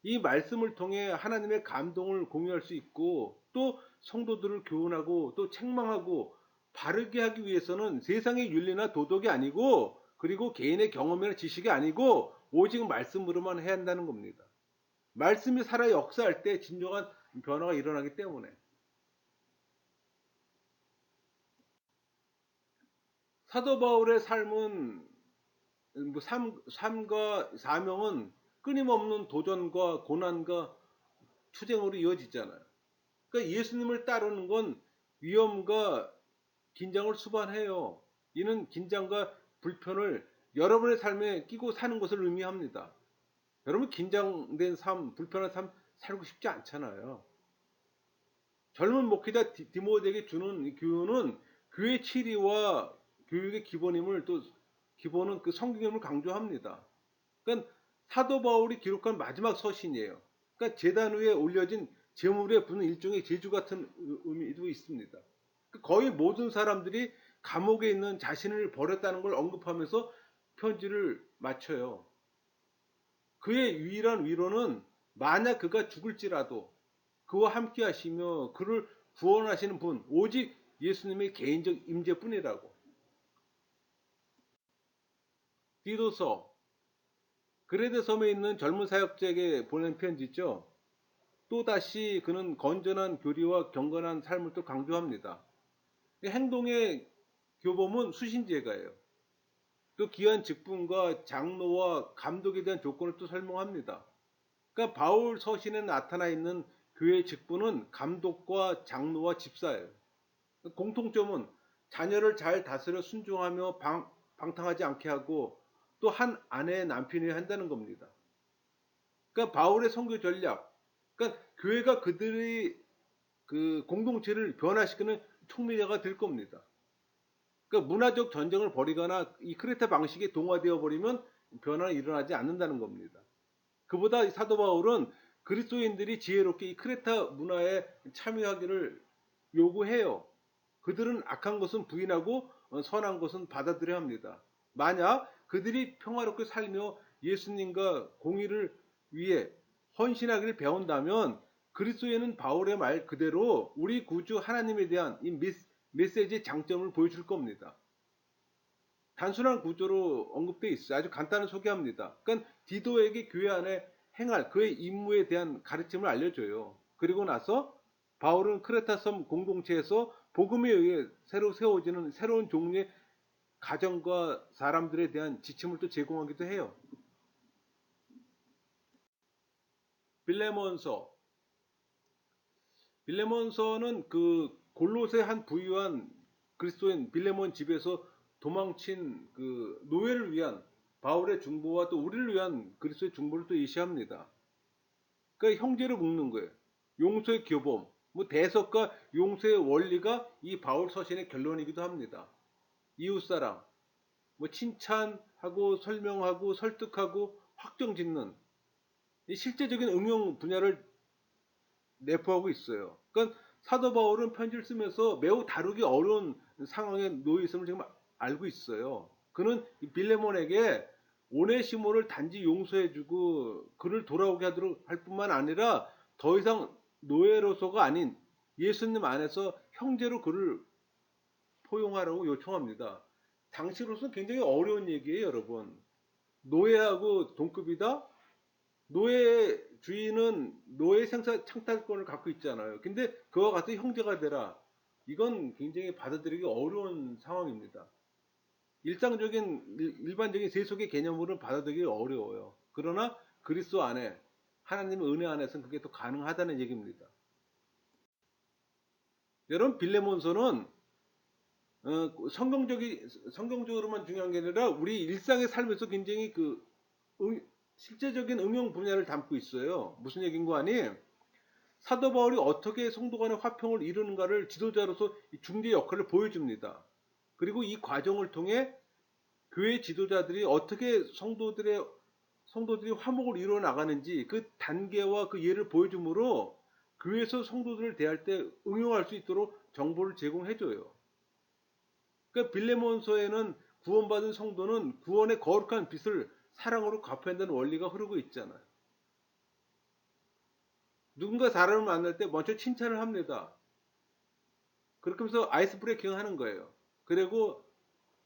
이 말씀을 통해 하나님의 감동을 공유할 수 있고, 또 성도들을 교훈하고 또 책망하고 바르게 하기 위해서는 세상의 윤리나 도덕이 아니고, 그리고 개인의 경험이나 지식이 아니고 오직 말씀으로만 해야 한다는 겁니다. 말씀이 살아 역사할 때 진정한 변화가 일어나기 때문에. 사도 바울의 삶은 삶과 사명은 끊임없는 도전과 고난과 투쟁으로 이어지잖아요. 그러니까 예수님을 따르는 건 위험과 긴장을 수반해요. 이는 긴장과 불편을 여러분의 삶에 끼고 사는 것을 의미합니다. 여러분, 긴장된 삶, 불편한 삶 살고 싶지 않잖아요. 젊은 목회자 디모데에게 주는 교훈은 교회 치리와 교육의 기본임을, 또 기본은 그 성경임을 강조합니다. 그러니까 사도 바울이 기록한 마지막 서신이에요. 그러니까 제단 위에 올려진 제물에 부는 일종의 제주 같은 의미도 있습니다. 거의 모든 사람들이 감옥에 있는 자신을 버렸다는 걸 언급하면서 편지를 마쳐요. 그의 유일한 위로는 만약 그가 죽을지라도 그와 함께 하시며 그를 구원하시는 분, 오직 예수님의 개인적 임재뿐이라고. 디도서, 그레데 섬에 있는 젊은 사역자에게 보낸 편지죠. 또다시 그는 건전한 교리와 경건한 삶을 또 강조합니다. 행동의 교범은 수신제가예요. 또 귀한 직분과 장로와 감독에 대한 조건을 또 설명합니다. 그러니까 바울 서신에 나타나 있는 교회의 직분은 감독과 장로와 집사예요. 공통점은 자녀를 잘 다스려 순종하며 방탕하지 않게 하고, 또 한 아내의 남편이어야 한다는 겁니다. 그러니까 바울의 선교 전략, 그러니까 교회가 그들의 그 공동체를 변화시키는 촉매자가 될 겁니다. 그러니까 문화적 전쟁을 벌이거나 이 크레타 방식이 동화되어 버리면 변화는 일어나지 않는다는 겁니다. 그보다 사도 바울은 그리스도인들이 지혜롭게 이 크레타 문화에 참여하기를 요구해요. 그들은 악한 것은 부인하고 선한 것은 받아들여야 합니다. 만약 그들이 평화롭게 살며 예수님과 공의를 위해 헌신하기를 배운다면 그리스도에는 바울의 말 그대로 우리 구주 하나님에 대한 이 메시지의 장점을 보여줄 겁니다. 단순한 구조로 언급되어 있어요. 아주 간단히 소개합니다. 그러니까 디도에게 교회 안에 행할 그의 임무에 대한 가르침을 알려줘요. 그리고 나서 바울은 크레타 섬 공동체에서 복음에 의해 새로 세워지는 새로운 종류의 가정과 사람들에 대한 지침을 또 제공하기도 해요. 빌레몬서. 빌레몬서는 그 골로새 한 부유한 그리스도인 빌레몬 집에서 도망친 그 노예를 위한 바울의 중보와 또 우리를 위한 그리스도의 중보를 또 예시합니다. 그러니까 형제를 묶는 거예요. 용서의 교범, 뭐 대속과 용서의 원리가 이 바울 서신의 결론이기도 합니다. 이웃사랑, 뭐 칭찬하고 설명하고 설득하고 확정짓는 이 실제적인 응용 분야를 내포하고 있어요. 그러니까 사도 바울은 편지를 쓰면서 매우 다루기 어려운 상황에 놓여 있음을 지금 알고 있어요. 그는 빌레몬에게 오네시모를 단지 용서해주고 그를 돌아오게 하도록 할 뿐만 아니라 더 이상 노예로서가 아닌 예수님 안에서 형제로 그를 포용하라고 요청합니다. 당시로서는 굉장히 어려운 얘기예요, 여러분. 노예하고 동급이다? 노예 주인은 노예 생사 창탈권을 갖고 있잖아요. 근데 그와 같은 형제가 되라. 이건 굉장히 받아들이기 어려운 상황입니다. 일반적인 세속의 개념으로는 받아들이기 어려워요. 그러나 그리스도 안에 하나님의 은혜 안에서는 그게 또 가능하다는 얘기입니다. 여러분 빌레몬서는 성경적으로만 중요한 게 아니라 우리 일상의 삶에서 굉장히 실제적인 응용 분야를 담고 있어요. 무슨 얘기인 거 아니? 사도 바울이 어떻게 성도 간의 화평을 이루는가를 지도자로서 중재 역할을 보여줍니다. 그리고 이 과정을 통해 교회 지도자들이 어떻게 성도들이 화목을 이루어 나가는지 그 단계와 그 예를 보여줌으로 교회에서 성도들을 대할 때 응용할 수 있도록 정보를 제공해줘요. 그러니까 빌레몬서에는 구원받은 성도는 구원의 거룩한 빚을 사랑으로 갚아야 한다는 원리가 흐르고 있잖아요. 누군가 사람을 만날 때 먼저 칭찬을 합니다. 그렇게 하면서 아이스 브레이킹 하는 거예요. 그리고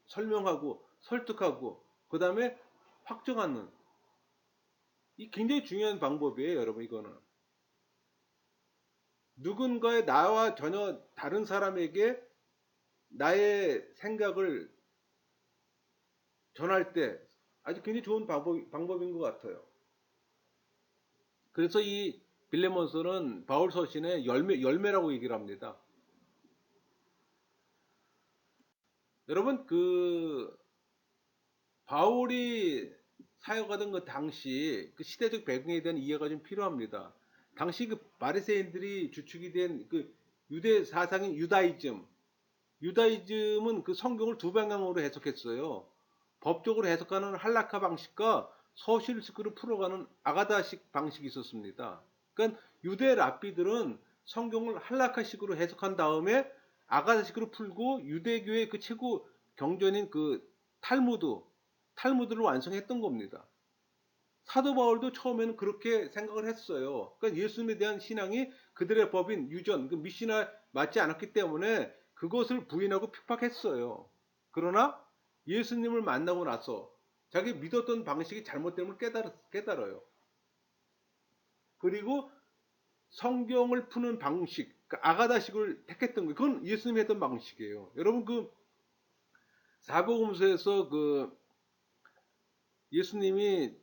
설명하고 설득하고 그 다음에 확정하는 이 굉장히 중요한 방법이에요, 여러분. 이거는 누군가의 나와 전혀 다른 사람에게 나의 생각을 전할 때 아주 굉장히 좋은 방법인 것 같아요. 그래서 이 빌레몬서는 바울 서신의 열매라고 얘기를 합니다. 여러분 바울이 사역하던 그 당시 그 시대적 배경에 대한 이해가 좀 필요합니다. 당시 그 바리새인들이 주축이 된 그 유대 사상인 유다이즘은 그 성경을 두 방향으로 해석했어요. 법적으로 해석하는 할라카 방식과 서술식으로 풀어가는 아가다식 방식이 있었습니다. 그러니까 유대 랍비들은 성경을 할라카식으로 해석한 다음에 아가다식으로 풀고 유대교의 그 최고 경전인 그 탈무드를 완성했던 겁니다. 사도 바울도 처음에는 그렇게 생각을 했어요. 그러니까 예수님에 대한 신앙이 그들의 법인 유전, 그 미시나 맞지 않았기 때문에 그것을 부인하고 핍박했어요. 그러나 예수님을 만나고 나서 자기 믿었던 방식이 잘못됨을 깨달아요. 그리고 성경을 푸는 방식, 아가다식을 택했던 거예요. 그건 예수님이 했던 방식이에요. 여러분 사복음서에서 예수님이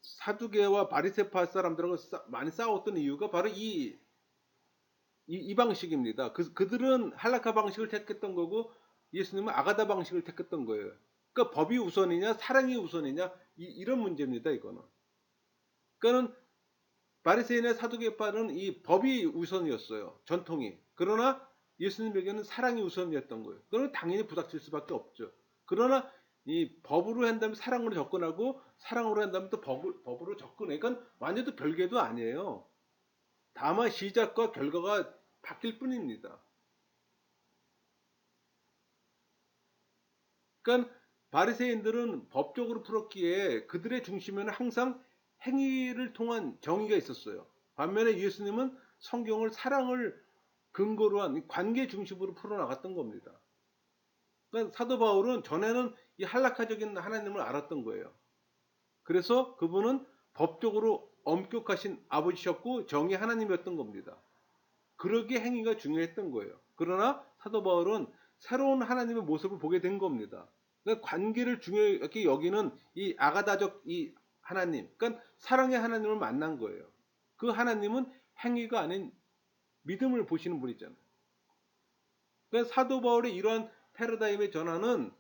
사두개와 바리새파 사람들하고 많이 싸웠던 이유가 바로 이 방식입니다. 그들은 할라카 방식을 택했던 거고 예수님은 아가다 방식을 택했던 거예요. 그러니까 법이 우선이냐 사랑이 우선이냐 이런 문제입니다. 이거는. 그러니까는 바리새인의 사두개파는 이 법이 우선이었어요. 전통이. 그러나 예수님에게는 사랑이 우선이었던 거예요. 그러면 당연히 부닥칠 수밖에 없죠. 그러나 이 법으로 한다면 사랑으로 접근하고 사랑으로 한다면 또 법으로 접근해. 그러니까 완전 또 별개도 아니에요. 다만 시작과 결과가 바뀔 뿐입니다. 그러니까 바리새인들은 법적으로 풀었기에 그들의 중심에는 항상 행위를 통한 정의가 있었어요. 반면에 예수님은 성경을 사랑을 근거로 한 관계 중심으로 풀어나갔던 겁니다. 그러니까 사도 바울은 전에는 이 한락화적인 하나님을 알았던 거예요. 그래서 그분은 법적으로 엄격하신 아버지셨고 정의 하나님이었던 겁니다. 그러기에 행위가 중요했던 거예요. 그러나 사도 바울은 새로운 하나님의 모습을 보게 된 겁니다. 그러니까 관계를 중요하게 여기는 이 아가다적 이 하나님, 그러니까 사랑의 하나님을 만난 거예요. 그 하나님은 행위가 아닌 믿음을 보시는 분이잖아요. 그러니까 사도 바울의 이러한 패러다임의 전환은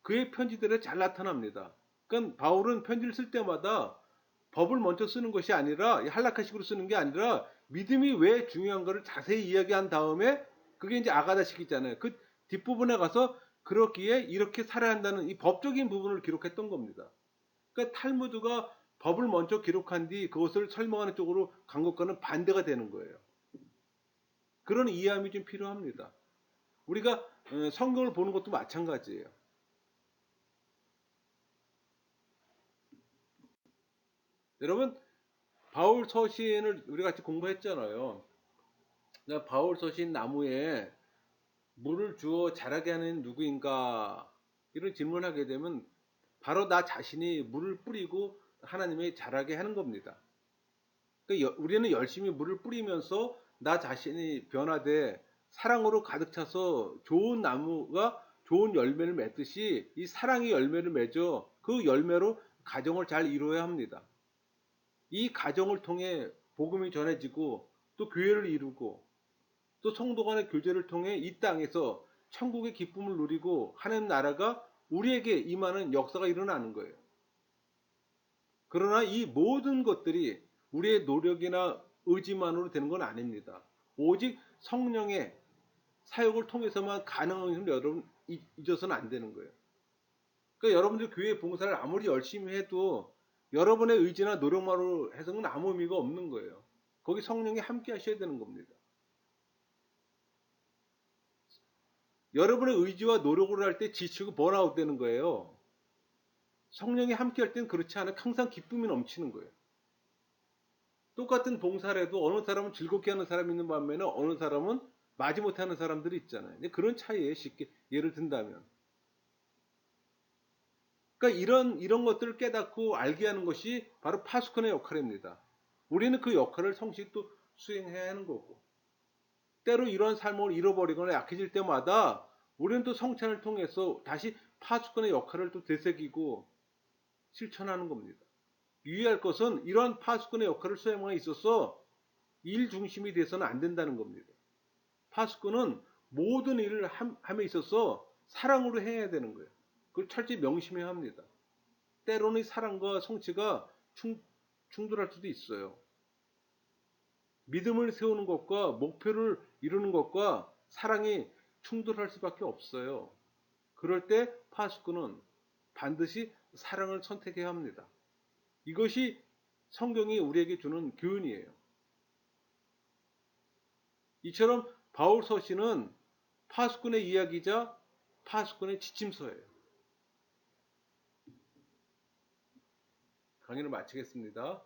그의 편지들에 잘 나타납니다. 그러니까 바울은 편지를 쓸 때마다 법을 먼저 쓰는 것이 아니라 한락화식으로 쓰는 게 아니라 믿음이 왜 중요한가를 자세히 이야기한 다음에 그게 이제 아가다식이잖아요. 그 뒷부분에 가서 그렇기에 이렇게 살아야 한다는 이 법적인 부분을 기록했던 겁니다. 그러니까 탈무드가 법을 먼저 기록한 뒤 그것을 설명하는 쪽으로 간 것과는 반대가 되는 거예요. 그런 이해함이 좀 필요합니다. 우리가 성경을 보는 것도 마찬가지예요. 여러분 바울 서신을 우리 같이 공부했잖아요. 그러니까 바울 서신 나무에 물을 주어 자라게 하는 누구인가 이런 질문하게 되면 바로 나 자신이 물을 뿌리고 하나님이 자라게 하는 겁니다. 그러니까 우리는 열심히 물을 뿌리면서 나 자신이 변화돼 사랑으로 가득 차서 좋은 나무가 좋은 열매를 맺듯이 이 사랑의 열매를 맺어 그 열매로 가정을 잘 이루어야 합니다. 이 가정을 통해 복음이 전해지고 또 교회를 이루고 또 성도 간의 교제를 통해 이 땅에서 천국의 기쁨을 누리고 하는 나라가 우리에게 임하는 역사가 일어나는 거예요. 그러나 이 모든 것들이 우리의 노력이나 의지만으로 되는 건 아닙니다. 오직 성령의 사역을 통해서만 가능한 것을 여러분 잊어서는 안 되는 거예요. 그러니까 여러분들 교회 봉사를 아무리 열심히 해도 여러분의 의지나 노력만으로 해서는 아무 의미가 없는 거예요. 거기 성령이 함께 하셔야 되는 겁니다. 여러분의 의지와 노력을 할 때 지치고 번아웃 되는 거예요. 성령이 함께 할 때는 그렇지 않아요. 항상 기쁨이 넘치는 거예요. 똑같은 봉사를 해도 어느 사람은 즐겁게 하는 사람이 있는 반면에 어느 사람은 마지못해 하는 사람들이 있잖아요. 그런 차이에 쉽게 예를 든다면. 그러니까 이런 것들을 깨닫고 알게 하는 것이 바로 파수꾼의 역할입니다. 우리는 그 역할을 성실히 또 수행해야 하는 거고. 때로 이런 삶을 잃어버리거나 약해질 때마다 우리는 또 성찬을 통해서 다시 파수꾼의 역할을 또 되새기고 실천하는 겁니다. 유의할 것은 이러한 파수꾼의 역할을 수행함에 있어서 일 중심이 돼서는 안 된다는 겁니다. 파수꾼은 모든 일을 함에 있어서 사랑으로 해야 되는 거예요. 그걸 철저히 명심해야 합니다. 때로는 사랑과 성취가 충돌할 수도 있어요. 믿음을 세우는 것과 목표를 이루는 것과 사랑이 충돌할 수밖에 없어요. 그럴 때 파수꾼은 반드시 사랑을 선택해야 합니다. 이것이 성경이 우리에게 주는 교훈이에요. 이처럼 바울 서신은 파수꾼의 이야기자 파수꾼의 지침서예요. 강의를 마치겠습니다.